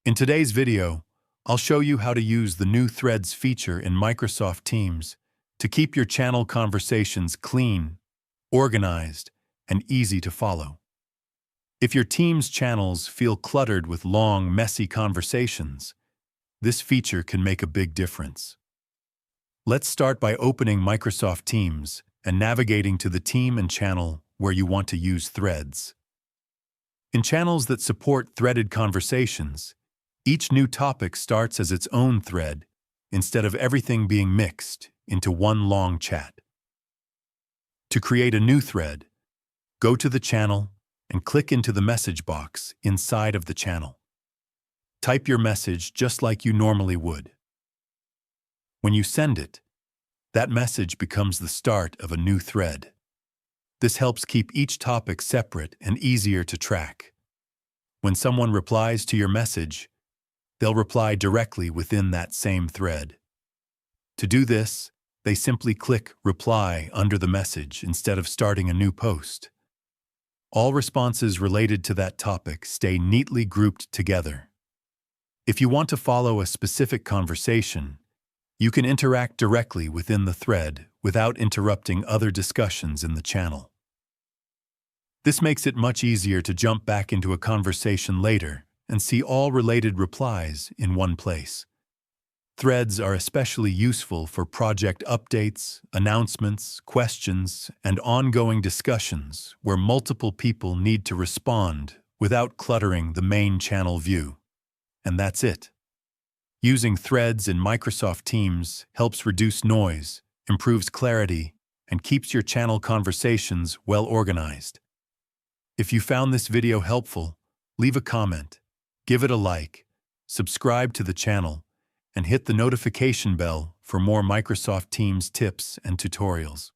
In today's video, I'll show you how to use the new Threads feature in Microsoft Teams to keep your channel conversations clean, organized, and easy to follow. If your Teams channels feel cluttered with long, messy conversations, this feature can make a big difference. Let's start by opening Microsoft Teams and navigating to the team and channel where you want to use Threads. In channels that support threaded conversations, each new topic starts as its own thread, instead of everything being mixed into one long chat. To create a new thread, go to the channel and click into the message box inside of the channel. Type your message just like you normally would. When you send it, that message becomes the start of a new thread. This helps keep each topic separate and easier to track. When someone replies to your message, they'll reply directly within that same thread. To do this, they simply click Reply under the message instead of starting a new post. All responses related to that topic stay neatly grouped together. If you want to follow a specific conversation, you can interact directly within the thread without interrupting other discussions in the channel. This makes it much easier to jump back into a conversation later and see all related replies in one place. Threads are especially useful for project updates, announcements, questions, and ongoing discussions where multiple people need to respond without cluttering the main channel view. And that's it. Using Threads in Microsoft Teams helps reduce noise, improves clarity, and keeps your channel conversations well organized. If you found this video helpful, leave a comment. Give it a like, subscribe to the channel, and hit the notification bell for more Microsoft Teams tips and tutorials.